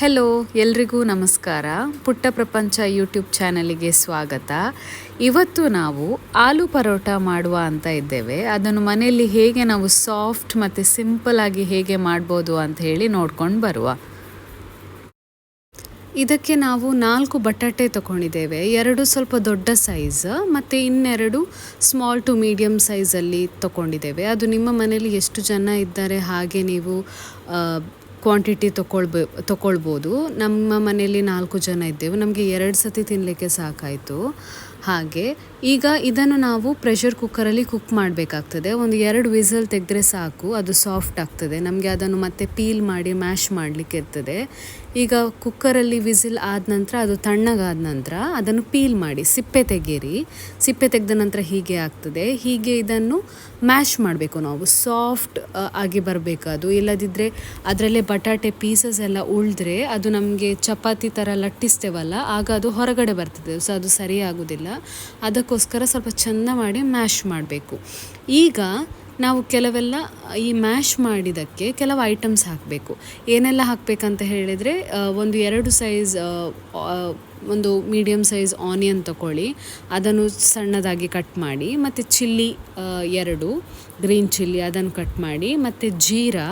Hello, ಎಲ್ರಿಗೂ ನಮಸ್ಕಾರ. ಪುಟ್ಟ ಪ್ರಪಂಚ ಯೂಟ್ಯೂಬ್ ಚಾನಲಿಗೆ ಸ್ವಾಗತ. ಇವತ್ತು ನಾವು ಆಲೂ ಪರೋಟ ಮಾಡುವ ಅಂತ ಇದ್ದೇವೆ. ಅದನ್ನು ಮನೆಯಲ್ಲಿ ಹೇಗೆ ನಾವು ಸಾಫ್ಟ್ ಮತ್ತು ಸಿಂಪಲ್ಲಾಗಿ ಹೇಗೆ ಮಾಡ್ಬೋದು ಅಂತ ಹೇಳಿ ನೋಡ್ಕೊಂಡು ಬರುವ. ಇದಕ್ಕೆ ನಾವು 4 ಬಟಾಟೆ ತೊಗೊಂಡಿದ್ದೇವೆ. 2 ಸ್ವಲ್ಪ ದೊಡ್ಡ ಸೈಜ್ ಮತ್ತು ಇನ್ನೆರಡು ಸ್ಮಾಲ್ ಟು ಮೀಡಿಯಮ್ ಸೈಜಲ್ಲಿ ತೊಗೊಂಡಿದ್ದೇವೆ. ಅದು ನಿಮ್ಮ ಮನೆಯಲ್ಲಿ ಎಷ್ಟು ಜನ ಇದ್ದಾರೆ ಹಾಗೆ ನೀವು ಕ್ವಾಂಟಿಟಿ ತೊಗೊಳ್ಬೋದು. ನಮ್ಮ ಮನೆಯಲ್ಲಿ 4 ಜನ ಇದ್ದೆವು, ನಮಗೆ 2 ಸತಿ ತಿನ್ನಲಿಕ್ಕೆ ಸಾಕಾಯಿತು. ಹಾಗೆ ಈಗ ಇದನ್ನು ನಾವು ಪ್ರೆಷರ್ ಕುಕ್ಕರಲ್ಲಿ ಕುಕ್ ಮಾಡಬೇಕಾಗ್ತದೆ. ಒಂದು 2 ವಿಸಲ್ ತೆಗೆದ್ರೆ ಸಾಕು, ಅದು ಸಾಫ್ಟ್ ಆಗ್ತದೆ. ನಮಗೆ ಅದನ್ನು ಮತ್ತೆ ಪೀಲ್ ಮಾಡಿ ಮ್ಯಾಶ್ ಮಾಡಲಿಕ್ಕೆ ಇರ್ತದೆ. ಈಗ ಕುಕ್ಕರಲ್ಲಿ ವಿಸಿಲ್ ಆದ ನಂತರ ಅದು ತಣ್ಣಗಾದ ನಂತರ ಅದನ್ನು ಪೀಲ್ ಮಾಡಿ ಸಿಪ್ಪೆ ತೆಗೀರಿ. ಸಿಪ್ಪೆ ತೆಗೆದ ನಂತರ ಹೀಗೆ ಆಗ್ತದೆ. ಹೀಗೆ ಇದನ್ನು ಮ್ಯಾಶ್ ಮಾಡಬೇಕು ನಾವು, ಸಾಫ್ಟ್ ಆಗಿ ಬರಬೇಕು ಅದು. ಇಲ್ಲದಿದ್ದರೆ ಅದರಲ್ಲೇ ಬಟಾಟೆ ಪೀಸಸ್ ಎಲ್ಲ ಉಳಿದ್ರೆ ಅದು ನಮಗೆ ಚಪಾತಿ ಥರ ಲಟ್ಟಿಸ್ತೇವಲ್ಲ, ಆಗ ಅದು ಹೊರಗಡೆ ಬರ್ತದೆ. ಸೊ ಅದು ಸರಿಯಾಗೋದಿಲ್ಲ. ಅದಕ್ಕೋಸ್ಕರ ಸ್ವಲ್ಪ ಚೆಂದ ಮಾಡಿ ಮ್ಯಾಶ್ ಮಾಡಬೇಕು. ಈಗ ನಾವು ಕೆಲವೆಲ್ಲ ಈ ಮ್ಯಾಶ್ ಮಾಡಿದ್ದಕ್ಕೆ ಕೆಲವು ಐಟಮ್ಸ್ ಹಾಕಬೇಕು. ಏನೆಲ್ಲ ಹಾಕಬೇಕಂತ ಹೇಳಿದರೆ, ಒಂದು 2 ಸೈಜ್ ಒಂದು ಮೀಡಿಯಮ್ ಸೈಜ್ ಆನಿಯನ್ ತಗೊಳ್ಳಿ, ಅದನ್ನು ಸಣ್ಣದಾಗಿ ಕಟ್ ಮಾಡಿ. ಮತ್ತು ಚಿಲ್ಲಿ 2 ಗ್ರೀನ್ ಚಿಲ್ಲಿ ಅದನ್ನು ಕಟ್ ಮಾಡಿ. ಮತ್ತು ಜೀರಾ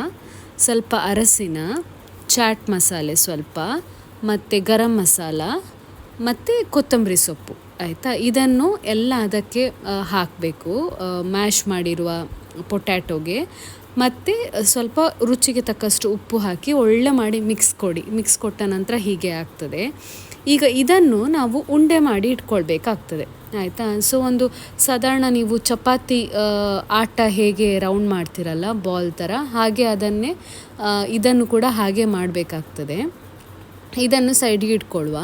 ಸ್ವಲ್ಪ, ಅರಸಿನ, ಚಾಟ್ ಮಸಾಲೆ ಸ್ವಲ್ಪ, ಮತ್ತು ಗರಂ ಮಸಾಲ ಮತ್ತು ಕೊತ್ತಂಬರಿ ಸೊಪ್ಪು. ಆಯಿತಾ, ಇದನ್ನು ಎಲ್ಲ ಅದಕ್ಕೆ ಹಾಕಬೇಕು ಮ್ಯಾಶ್ ಮಾಡಿರುವ ಪೊಟ್ಯಾಟೋಗೆ. ಮತ್ತು ಸ್ವಲ್ಪ ರುಚಿಗೆ ತಕ್ಕಷ್ಟು ಉಪ್ಪು ಹಾಕಿ ಒಳ್ಳೆ ಮಾಡಿ ಮಿಕ್ಸ್ ಕೊಟ್ಟ ನಂತರ ಹೀಗೆ ಆಗ್ತದೆ. ಈಗ ಇದನ್ನು ನಾವು ಉಂಡೆ ಮಾಡಿ ಇಟ್ಕೊಳ್ಬೇಕಾಗ್ತದೆ. ಆಯಿತಾ, ಸೊ ಒಂದು ಸಾಧಾರಣ ನೀವು ಚಪಾತಿ ಆಟ ಹೇಗೆ ರೌಂಡ್ ಮಾಡ್ತಿರಲ್ಲ ಬಾಲ್ ಥರ, ಹಾಗೆ ಇದನ್ನು ಕೂಡ ಹಾಗೆ ಮಾಡಬೇಕಾಗ್ತದೆ. ಇದನ್ನು ಸೈಡ್ಗೆ ಇಟ್ಕೊಳ್ಳುವ.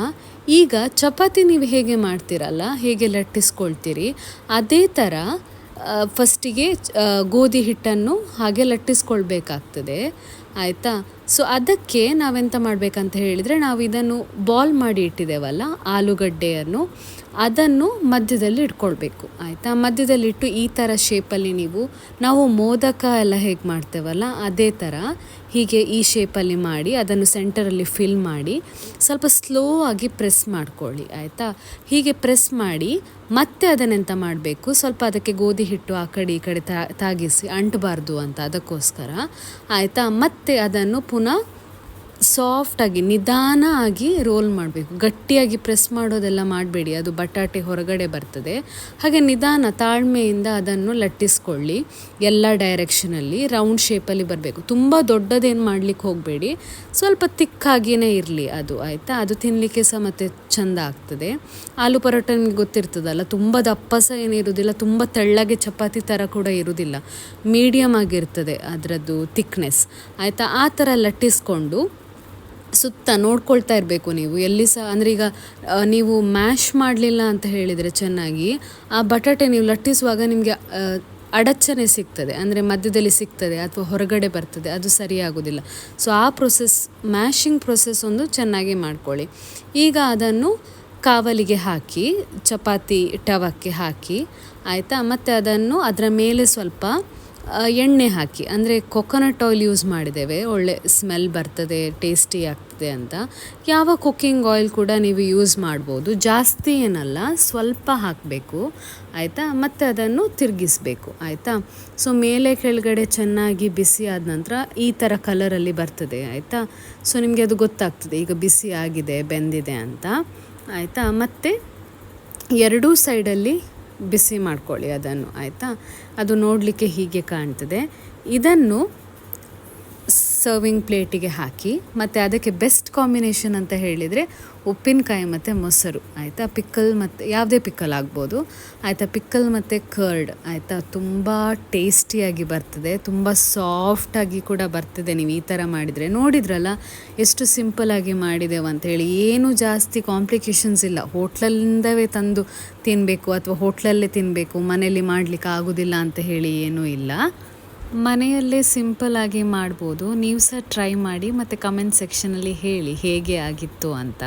ಈಗ ಚಪಾತಿ ನೀವು ಹೇಗೆ ಮಾಡ್ತೀರಲ್ಲ, ಹೇಗೆ ಲಟ್ಟಿಸ್ಕೊಳ್ತೀರಿ ಅದೇ ಥರ ಫಸ್ಟಿಗೆ ಗೋಧಿ ಹಿಟ್ಟನ್ನು ಹಾಗೆ ಲಟ್ಟಿಸ್ಕೊಳ್ಬೇಕಾಗ್ತದೆ. ಆಯಿತಾ, ಸೊ ಅದಕ್ಕೆ ನಾವೆಂತ ಮಾಡಬೇಕಂತ ಹೇಳಿದರೆ, ನಾವು ಇದನ್ನು ಬಾಲ್ ಮಾಡಿ ಇಟ್ಟಿದ್ದೇವಲ್ಲ ಆಲೂಗಡ್ಡೆಯನ್ನು, ಅದನ್ನು ಮಧ್ಯದಲ್ಲಿ ಇಟ್ಕೊಳ್ಬೇಕು. ಆಯಿತಾ, ಮಧ್ಯದಲ್ಲಿಟ್ಟು ಈ ಥರ ಶೇಪಲ್ಲಿ ನಾವು ಮೋದಕ ಎಲ್ಲ ಹೇಗೆ ಮಾಡ್ತೇವಲ್ಲ ಅದೇ ಥರ ಹೀಗೆ ಈ ಶೇಪಲ್ಲಿ ಮಾಡಿ ಅದನ್ನು ಸೆಂಟರಲ್ಲಿ ಫಿಲ್ ಮಾಡಿ ಸ್ವಲ್ಪ ಸ್ಲೋ ಆಗಿ ಪ್ರೆಸ್ ಮಾಡ್ಕೊಳ್ಳಿ. ಆಯಿತಾ, ಹೀಗೆ ಪ್ರೆಸ್ ಮಾಡಿ ಮತ್ತೆ ಅದನ್ನೆಂತ ಮಾಡಬೇಕು, ಸ್ವಲ್ಪ ಅದಕ್ಕೆ ಗೋಧಿ ಹಿಟ್ಟು ಆ ಕಡೆ ಈ ಕಡೆ ತಾಗಿಸಿ ಅಂಟಬಾರ್ದು ಅಂತ, ಅದಕ್ಕೋಸ್ಕರ. ಆಯಿತಾ, ಮತ್ತೆ ಅದನ್ನು ಪುನಃ ಸಾಫ್ಟಾಗಿ ನಿಧಾನ ಆಗಿ ರೋಲ್ ಮಾಡಬೇಕು. ಗಟ್ಟಿಯಾಗಿ ಪ್ರೆಸ್ ಮಾಡೋದೆಲ್ಲ ಮಾಡಬೇಡಿ, ಅದು ಬಟಾಟೆ ಹೊರಗಡೆ ಬರ್ತದೆ. ಹಾಗೆ ನಿಧಾನ ತಾಳ್ಮೆಯಿಂದ ಅದನ್ನು ಲಟ್ಟಿಸ್ಕೊಳ್ಳಿ. ಎಲ್ಲ ಡೈರೆಕ್ಷನಲ್ಲಿ ರೌಂಡ್ ಶೇಪಲ್ಲಿ ಬರಬೇಕು. ತುಂಬ ದೊಡ್ಡದೇನು ಮಾಡಲಿಕ್ಕೆ ಹೋಗಬೇಡಿ, ಸ್ವಲ್ಪ ತಿಕ್ಕಾಗಿಯೇ ಇರಲಿ ಅದು. ಆಯಿತಾ, ಅದು ತಿನ್ನಲಿಕ್ಕೆ ಸಹ ಮತ್ತು ಚೆಂದ ಆಗ್ತದೆ. ಆಲೂ ಪರೋಟ ನಿಮಗೆ ಗೊತ್ತಿರ್ತದಲ್ಲ, ತುಂಬ ದಪ್ಪ ಸಹ ಏನಿರೋದಿಲ್ಲ, ತುಂಬ ತೆಳ್ಳಗೆ ಚಪಾತಿ ಥರ ಕೂಡ ಇರೋದಿಲ್ಲ, ಮೀಡಿಯಮ್ ಆಗಿರ್ತದೆ ಅದರದ್ದು ತಿಕ್ನೆಸ್. ಆಯಿತಾ, ಆ ಥರ ಲಟ್ಟಿಸ್ಕೊಂಡು ಸುತ್ತ ನೋಡ್ಕೊಳ್ತಾ ಇರಬೇಕು ನೀವು ಎಲ್ಲಿ ಸಹ. ಅಂದರೆ ಈಗ ನೀವು ಮ್ಯಾಶ್ ಮಾಡಲಿಲ್ಲ ಅಂತ ಹೇಳಿದರೆ ಚೆನ್ನಾಗಿ, ಆ ಬಟಾಟೆ ನೀವು ಲಟ್ಟಿಸುವಾಗ ನಿಮಗೆ ಅಡಚಣೆ ಸಿಗ್ತದೆ, ಅಂದರೆ ಮಧ್ಯದಲ್ಲಿ ಸಿಗ್ತದೆ ಅಥವಾ ಹೊರಗಡೆ ಬರ್ತದೆ, ಅದು ಸರಿಯಾಗೋದಿಲ್ಲ. ಸೊ ಆ ಮ್ಯಾಶಿಂಗ್ ಪ್ರೊಸೆಸ್ ಒಂದು ಚೆನ್ನಾಗಿ ಮಾಡ್ಕೊಳ್ಳಿ. ಈಗ ಅದನ್ನು ಕಾವಲಿಗೆ ಹಾಕಿ, ಚಪಾತಿ ಟವಕ್ಕೆ ಹಾಕಿ. ಆಯಿತಾ, ಮತ್ತು ಅದನ್ನು ಅದರ ಮೇಲೆ ಸ್ವಲ್ಪ ಎಣ್ಣೆ ಹಾಕಿ, ಅಂದರೆ ಕೊಕೊನಟ್ ಆಯಿಲ್ ಯೂಸ್ ಮಾಡಿದ್ದೇವೆ, ಒಳ್ಳೆ ಸ್ಮೆಲ್ ಬರ್ತದೆ, ಟೇಸ್ಟಿ ಆಗ್ತದೆ ಅಂತ. ಯಾವ ಕುಕ್ಕಿಂಗ್ ಆಯಿಲ್ ಕೂಡ ನೀವು ಯೂಸ್ ಮಾಡ್ಬೋದು, ಜಾಸ್ತಿ ಏನಲ್ಲ, ಸ್ವಲ್ಪ ಹಾಕಬೇಕು. ಆಯಿತಾ, ಮತ್ತು ಅದನ್ನು ತಿರುಗಿಸ್ಬೇಕು. ಆಯಿತಾ, ಸೊ ಮೇಲೆ ಕೆಳಗಡೆ ಚೆನ್ನಾಗಿ ಬಿಸಿ ಆದ ನಂತರ ಈ ಥರ ಕಲರಲ್ಲಿ ಬರ್ತದೆ. ಆಯಿತಾ, ಸೊ ನಿಮಗೆ ಅದು ಗೊತ್ತಾಗ್ತದೆ ಈಗ ಬಿಸಿ ಆಗಿದೆ, ಬೆಂದಿದೆ ಅಂತ. ಆಯಿತಾ, ಮತ್ತು 2 ಸೈಡಲ್ಲಿ ಬಿಸಿ ಮಾಡ್ಕೊಳ್ಳಿ ಅದನ್ನು. ಆಯಿತಾ, ಅದು ನೋಡಲಿಕ್ಕೆ ಹೀಗೆ ಕಾಣ್ತದೆ. ಇದನ್ನು ಸರ್ವಿಂಗ್ ಪ್ಲೇಟಿಗೆ ಹಾಕಿ, ಮತ್ತು ಅದಕ್ಕೆ ಬೆಸ್ಟ್ ಕಾಂಬಿನೇಷನ್ ಅಂತ ಹೇಳಿದರೆ ಉಪ್ಪಿನಕಾಯಿ ಮತ್ತು ಮೊಸರು. ಆಯಿತಾ, ಪಿಕ್ಕಲ್ ಮತ್ತು ಯಾವುದೇ ಪಿಕ್ಕಲ್ ಆಗ್ಬೋದು. ಆಯಿತಾ, ಪಿಕ್ಕಲ್ ಮತ್ತು ಕರ್ಡ್. ಆಯಿತಾ, ತುಂಬ ಟೇಸ್ಟಿಯಾಗಿ ಬರ್ತದೆ, ತುಂಬ ಸಾಫ್ಟಾಗಿ ಕೂಡ ಬರ್ತದೆ ನೀವು ಈ ಥರ ಮಾಡಿದರೆ. ನೋಡಿದ್ರಲ್ಲ ಎಷ್ಟು ಸಿಂಪಲ್ಲಾಗಿ ಮಾಡಿದೆವು ಅಂಥೇಳಿ, ಏನೂ ಜಾಸ್ತಿ ಕಾಂಪ್ಲಿಕೇಶನ್ಸ್ ಇಲ್ಲ. ಹೋಟ್ಲಲ್ಲಿಂದವೇ ತಂದು ತಿನ್ನಬೇಕು ಅಥವಾ ಹೋಟ್ಲಲ್ಲೇ ತಿನ್ನಬೇಕು, ಮನೆಯಲ್ಲಿ ಮಾಡಲಿಕ್ಕೆ ಆಗೋದಿಲ್ಲ ಅಂತ ಹೇಳಿ ಏನೂ ಇಲ್ಲ. ಮನೆಯಲ್ಲೇ ಸಿಂಪಲ್ಲಾಗಿ ಮಾಡ್ಬೋದು. ನೀವು ಸಹ ಟ್ರೈ ಮಾಡಿ ಮತ್ತು ಕಮೆಂಟ್ ಸೆಕ್ಷನಲ್ಲಿ ಹೇಳಿ ಹೇಗೆ ಆಗಿತ್ತು ಅಂತ.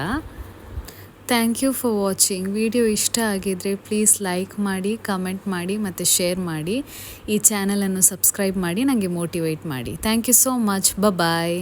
Thank you for watching. Video ಇಷ್ಟ ಆಗಿದ್ದರೆ ಪ್ಲೀಸ್ ಲೈಕ್ ಮಾಡಿ, ಕಮೆಂಟ್ ಮಾಡಿ ಮತ್ತು ಶೇರ್ ಮಾಡಿ. ಈ ಚಾನಲನ್ನು ಸಬ್ಸ್ಕ್ರೈಬ್ ಮಾಡಿ, ನನಗೆ ಮೋಟಿವೇಟ್ ಮಾಡಿ. Thank you so much. Bye.